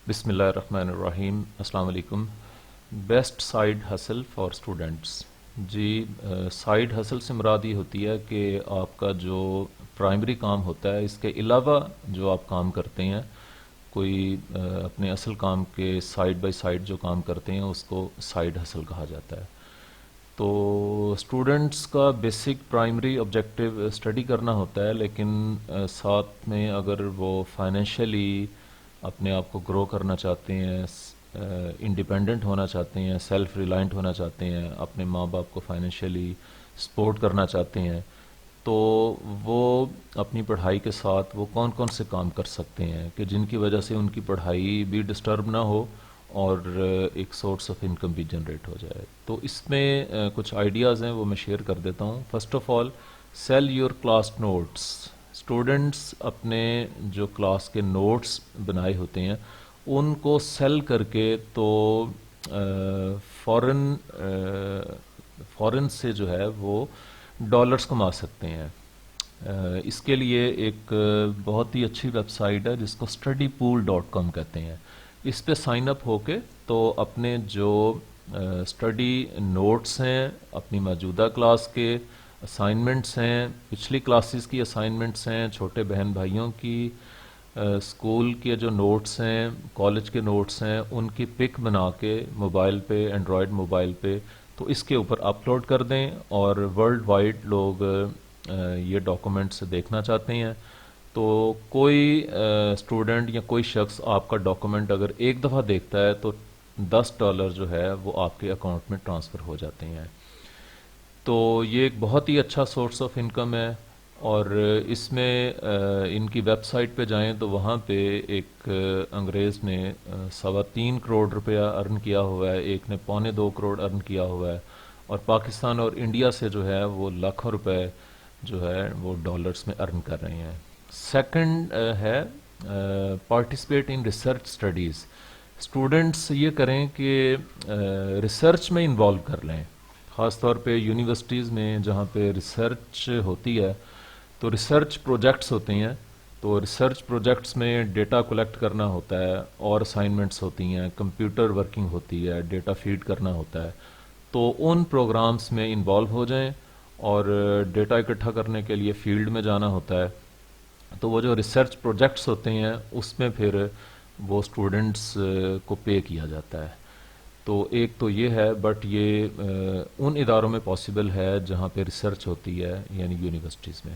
بسم اللہ الرحمن الرحیم. السلام علیکم. Best side hustle for students. جی، سائیڈ ہسل سے مراد یہ ہوتی ہے کہ آپ کا جو پرائمری کام ہوتا ہے اس کے علاوہ جو آپ کام کرتے ہیں، کوئی اپنے اصل کام کے سائیڈ بائی سائیڈ جو کام کرتے ہیں اس کو سائیڈ ہسل کہا جاتا ہے. تو اسٹوڈنٹس کا بیسک پرائمری آبجیکٹیو اسٹڈی کرنا ہوتا ہے، لیکن ساتھ میں اگر وہ فائنینشلی اپنے آپ کو گرو کرنا چاہتے ہیں، انڈیپینڈنٹ ہونا چاہتے ہیں، سیلف ریلائنٹ ہونا چاہتے ہیں، اپنے ماں باپ کو فائنینشلی سپورٹ کرنا چاہتے ہیں، تو وہ اپنی پڑھائی کے ساتھ وہ کون کون سے کام کر سکتے ہیں کہ جن کی وجہ سے ان کی پڑھائی بھی ڈسٹرب نہ ہو اور ایک سورس آف انکم بھی جنریٹ ہو جائے. تو اس میں کچھ آئیڈیاز ہیں، وہ میں شیئر کر دیتا ہوں. First of all, sell your class notes. Students اپنے جو کلاس کے نوٹس بنائے ہوتے ہیں ان کو سیل کر کے تو فورن فورن سے جو ہے وہ ڈالرز کما سکتے ہیں. اس کے لیے ایک بہت ہی اچھی ویب سائٹ ہے جس کو studypool.com کہتے ہیں. اس پہ سائن اپ ہو کے تو اپنے جو اسٹڈی نوٹس ہیں، اپنی موجودہ کلاس کے اسائنمنٹس ہیں، پچھلی کلاسز کی اسائنمنٹس ہیں، چھوٹے بہن بھائیوں کی اسکول کے جو نوٹس ہیں، کالج کے نوٹس ہیں، ان کی پک بنا کے موبائل پہ، اینڈرائڈ موبائل پہ تو اس کے اوپر اپلوڈ کر دیں. اور ورلڈ وائڈ لوگ یہ ڈاکومنٹس دیکھنا چاہتے ہیں تو کوئی اسٹوڈنٹ یا کوئی شخص آپ کا ڈاکومنٹ اگر ایک دفعہ دیکھتا ہے تو $10 جو ہے وہ آپ کے اکاؤنٹ میں ٹرانسفر ہو جاتے ہیں. تو یہ ایک بہت ہی اچھا سورس آف انکم ہے. اور اس میں ان کی ویب سائٹ پہ جائیں تو وہاں پہ ایک انگریز نے 3.25 کروڑ روپیہ ارن کیا ہوا ہے، ایک نے 2.25 کروڑ ارن کیا ہوا ہے، اور پاکستان اور انڈیا سے جو ہے وہ لاکھوں روپے جو ہے وہ ڈالرز میں ارن کر رہے ہیں. سیکنڈ ہے participate in research studies. Students یہ کریں کہ ریسرچ میں انوالو کر لیں، خاص طور پہ یونیورسٹیز میں جہاں پہ ریسرچ ہوتی ہے تو ریسرچ پروجیکٹس ہوتے ہیں. تو ریسرچ پروجیکٹس میں ڈیٹا کلیکٹ کرنا ہوتا ہے اور اسائنمنٹس ہوتی ہیں، کمپیوٹر ورکنگ ہوتی ہے، ڈیٹا فیڈ کرنا ہوتا ہے. تو ان پروگرامز میں انوالو ہو جائیں اور ڈیٹا اکٹھا کرنے کے لیے فیلڈ میں جانا ہوتا ہے. تو وہ جو ریسرچ پروجیکٹس ہوتے ہیں اس میں پھر وہ اسٹوڈنٹس کو پے کیا جاتا ہے. تو ایک تو یہ ہے، بٹ یہ ان اداروں میں پاسبل ہے جہاں پہ ریسرچ ہوتی ہے، یعنی یونیورسٹیز میں.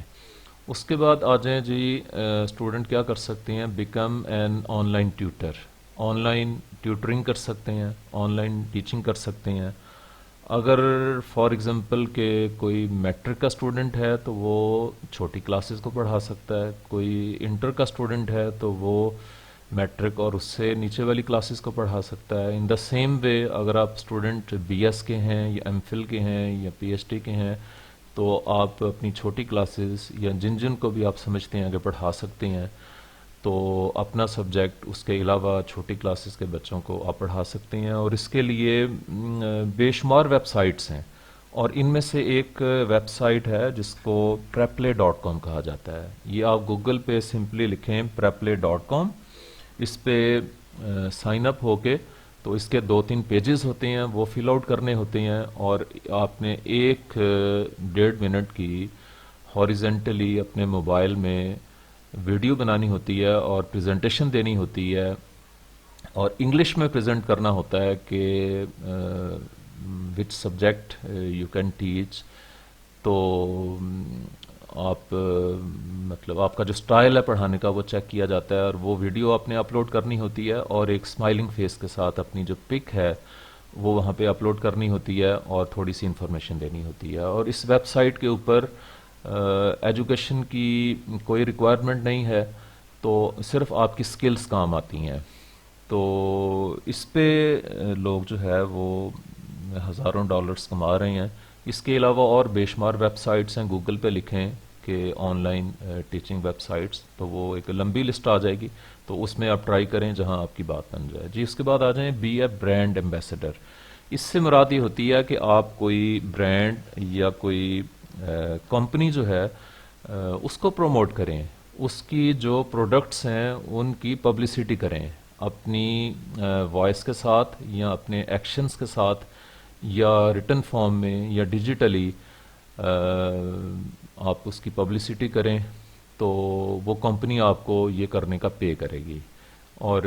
اس کے بعد آ جائیں جی، اسٹوڈنٹ کیا کر سکتے ہیں؟ Become an online tutor. Online tutoring کر سکتے ہیں، آن لائن ٹیچنگ کر سکتے ہیں. اگر فار ایگزامپل کہ کوئی میٹرک کا اسٹوڈنٹ ہے تو وہ چھوٹی کلاسز کو پڑھا سکتا ہے، کوئی انٹر کا اسٹوڈنٹ ہے تو وہ میٹرک اور اس سے نیچے والی کلاسز کو پڑھا سکتا ہے. ان دا سیم وے اگر آپ اسٹوڈنٹ بی ایس کے ہیں یا ایم فل کے ہیں یا پی ایچ ڈی کے ہیں تو آپ اپنی چھوٹی کلاسز یا جن کو بھی آپ سمجھتے ہیں کہ پڑھا سکتے ہیں تو اپنا سبجیکٹ اس کے علاوہ چھوٹی کلاسز کے بچوں کو آپ پڑھا سکتے ہیں. اور اس کے لیے بے شمار ویب سائٹس ہیں، اور ان میں سے ایک ویب سائٹ ہے جس کو prepplay.com کہا جاتا ہے. یہ آپ گوگل پہ سمپلی لکھیں prepplay.com، اس پہ سائن اپ ہو کے تو اس کے 2-3 پیجز ہوتے ہیں، وہ فل آؤٹ کرنے ہوتے ہیں، اور آپ نے 1-1.5 منٹ کی ہاریزنٹلی اپنے موبائل میں ویڈیو بنانی ہوتی ہے اور پریزنٹیشن دینی ہوتی ہے، اور انگلش میں پریزنٹ کرنا ہوتا ہے کہ وچ سبجیکٹ یو کین ٹیچ. تو آپ مطلب آپ کا جو سٹائل ہے پڑھانے کا وہ چیک کیا جاتا ہے، اور وہ ویڈیو آپ نے اپلوڈ کرنی ہوتی ہے اور ایک اسمائلنگ فیس کے ساتھ اپنی جو پک ہے وہ وہاں پہ اپلوڈ کرنی ہوتی ہے اور تھوڑی سی انفارمیشن دینی ہوتی ہے. اور اس ویب سائٹ کے اوپر ایجوکیشن کی کوئی ریکوائرمنٹ نہیں ہے، تو صرف آپ کی سکلز کام آتی ہیں. تو اس پہ لوگ جو ہے وہ ہزاروں ڈالرز کما رہے ہیں. اس کے علاوہ اور بے شمار ویب سائٹس ہیں، گوگل پہ لکھیں کہ on line teaching web sites تو وہ ایک لمبی لسٹ آ جائے گی، تو اس میں آپ ٹرائی کریں جہاں آپ کی بات بن جائے. جی، اس کے بعد آ جائیں بی اے برانڈ ایمبیسڈر. اس سے مراد یہ ہوتی ہے کہ آپ کوئی برانڈ یا کوئی کمپنی جو ہے اس کو پروموٹ کریں، اس کی جو پروڈکٹس ہیں ان کی پبلسٹی کریں. اپنی وائس کے ساتھ یا اپنے ایکشنز کے ساتھ یا ریٹن فارم میں یا ڈیجیٹلی آپ اس کی پبلسٹی کریں تو وہ کمپنی آپ کو یہ کرنے کا پے کرے گی، اور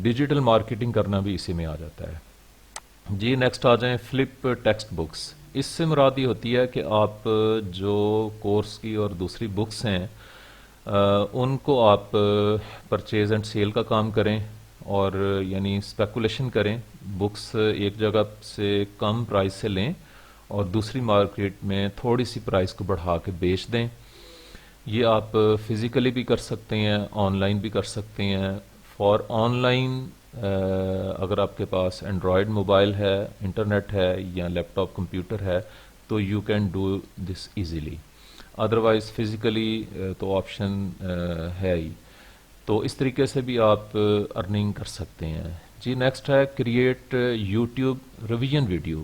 ڈیجیٹل مارکیٹنگ کرنا بھی اسی میں آ جاتا ہے۔ جی نیکسٹ آ جائیں فلپ ٹیکسٹ بکس۔ اس سے مراد یہ ہوتی ہے کہ آپ جو کورس کی اور دوسری بکس ہیں ان کو آپ پرچیز اینڈ سیل کا کام کریں، اور یعنی اسپیکولیشن کریں، بکس ایک جگہ سے کم پرائس سے لیں اور دوسری مارکیٹ میں تھوڑی سی پرائس کو بڑھا کے بیچ دیں۔ یہ آپ فزیکلی بھی کر سکتے ہیں، آن لائن بھی کر سکتے ہیں۔ فار آن لائن اگر آپ کے پاس اینڈرائڈ موبائل ہے، انٹرنیٹ ہے یا لیپ ٹاپ کمپیوٹر ہے تو you can do this easily, otherwise physically تو آپشن ہے ہی۔ تو اس طریقے سے بھی آپ ارننگ کر سکتے ہیں۔ جی نیکسٹ ہے کریٹ یوٹیوب ریویژن ویڈیو۔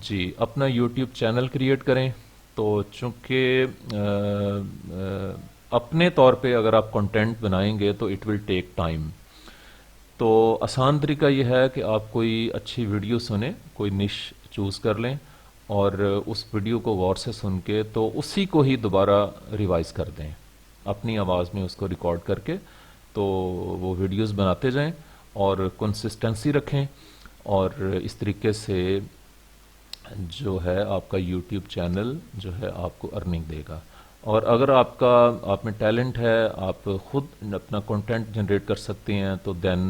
جی اپنا یوٹیوب چینل کریٹ کریں، تو چونکہ اپنے طور پہ اگر آپ کنٹینٹ بنائیں گے تو اٹ ول ٹیک ٹائم، تو آسان طریقہ یہ ہے کہ آپ کوئی اچھی ویڈیو سنیں، کوئی نش چوز کر لیں اور اس ویڈیو کو غور سے سن کے تو اسی کو ہی دوبارہ ریوائز کر دیں اپنی آواز میں، اس کو ریکارڈ کر کے تو وہ ویڈیوز بناتے جائیں اور کنسسٹنسی رکھیں، اور اس طریقے سے جو ہے آپ کا یوٹیوب چینل جو ہے آپ کو ارننگ دے گا۔ اور اگر آپ میں ٹیلنٹ ہے، آپ خود اپنا کنٹینٹ جنریٹ کر سکتے ہیں تو دین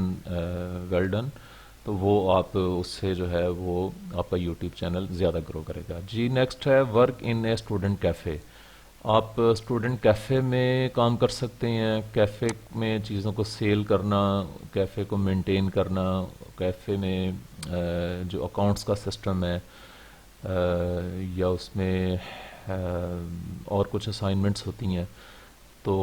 ویل ڈن، تو وہ آپ اس سے جو ہے وہ آپ کا یوٹیوب چینل زیادہ گرو کرے گا۔ جی نیکسٹ ہے work in a student cafe. آپ اسٹوڈنٹ کیفے میں کام کر سکتے ہیں، کیفے میں چیزوں کو سیل کرنا، کیفے کو مینٹین کرنا، کیفے میں جو اکاؤنٹس کا سسٹم ہے یا اس میں اور کچھ اسائنمنٹس ہوتی ہیں، تو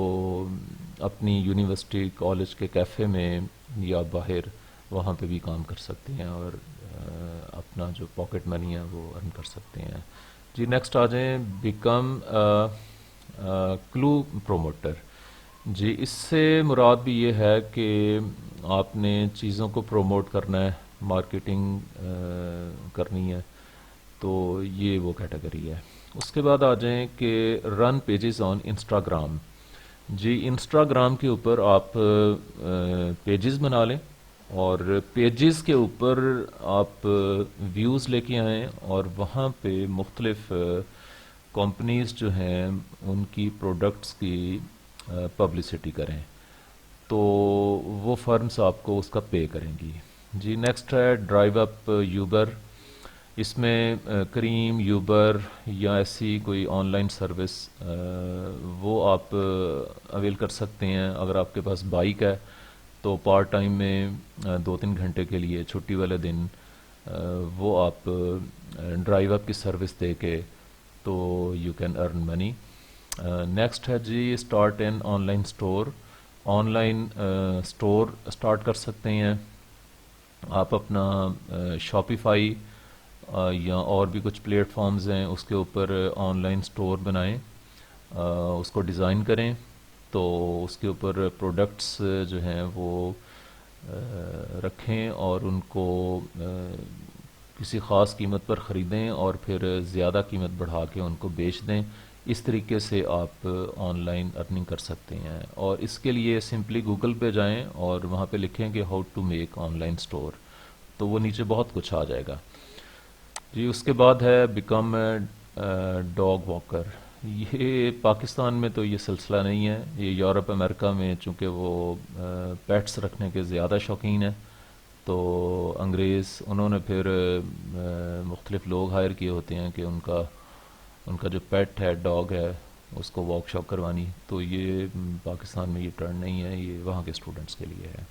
اپنی یونیورسٹی کالج کے کیفے میں یا باہر وہاں پہ بھی کام کر سکتے ہیں اور اپنا جو پاکٹ منی ہے وہ ارن کر سکتے ہیں۔ جی نیکسٹ آ جائیں بیکم کلو پروموٹر۔ جی اس سے مراد بھی یہ ہے کہ آپ نے چیزوں کو پروموٹ کرنا ہے، مارکیٹنگ کرنی ہے، تو یہ وہ کیٹیگری ہے۔ اس کے بعد آ جائیں کہ رن پیجز آن انسٹاگرام۔ جی انسٹاگرام کے اوپر آپ پیجز بنا لیں اور پیجز کے اوپر آپ ویوز لے کے آئیں اور وہاں پہ مختلف کمپنیز جو ہیں ان کی پروڈکٹس کی پبلسٹی کریں، تو وہ فرمز آپ کو اس کا پے کریں گی۔ جی نیکسٹ ہے ڈرائیو اپ یوبر۔ اس میں کریم، یوبر یا ایسی کوئی آن لائن سروس وہ آپ اویل کر سکتے ہیں۔ اگر آپ کے پاس بائک ہے تو پارٹ ٹائم میں 2-3 گھنٹے کے لیے چھٹی والے دن وہ آپ ڈرائیو اپ کی سروس دے کے تو you can earn money. Next ہے جی start an online store. Online store start کر سکتے ہیں آپ اپنا شاپیفائی یا اور بھی کچھ پلیٹ فارمز ہیں اس کے اوپر آن لائن اسٹور بنائیں، اس کو ڈیزائن کریں، تو اس کے اوپر پروڈکٹس جو ہیں وہ رکھیں اور ان کو کسی خاص قیمت پر خریدیں اور پھر زیادہ قیمت بڑھا کے ان کو بیچ دیں۔ اس طریقے سے آپ آن لائن ارننگ کر سکتے ہیں، اور اس کے لیے سمپلی گوگل پہ جائیں اور وہاں پہ لکھیں کہ how to make online store, تو وہ نیچے بہت کچھ آ جائے گا۔ جی اس کے بعد ہے بیکم ڈاگ واکر۔ یہ پاکستان میں تو یہ سلسلہ نہیں ہے، یہ یورپ امریکہ میں چونکہ وہ پیٹس رکھنے کے زیادہ شوقین ہیں، تو انگریز انہوں نے پھر مختلف لوگ ہائر کیے ہوتے ہیں کہ ان کا جو پیٹ ہے، ڈاگ ہے، اس کو واک شاپ کروانی، تو یہ پاکستان میں یہ ٹرن نہیں ہے، یہ وہاں کے اسٹوڈنٹس کے لیے ہے۔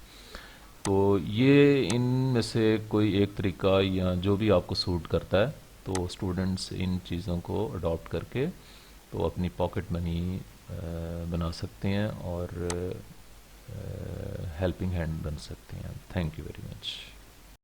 تو یہ ان میں سے کوئی ایک طریقہ یا جو بھی آپ کو سوٹ کرتا ہے، تو اسٹوڈنٹس ان چیزوں کو اڈاپٹ کر کے تو اپنی پاکٹ منی بنا سکتے ہیں اور ہیلپنگ ہینڈ بن سکتے ہیں۔ Thank you very much.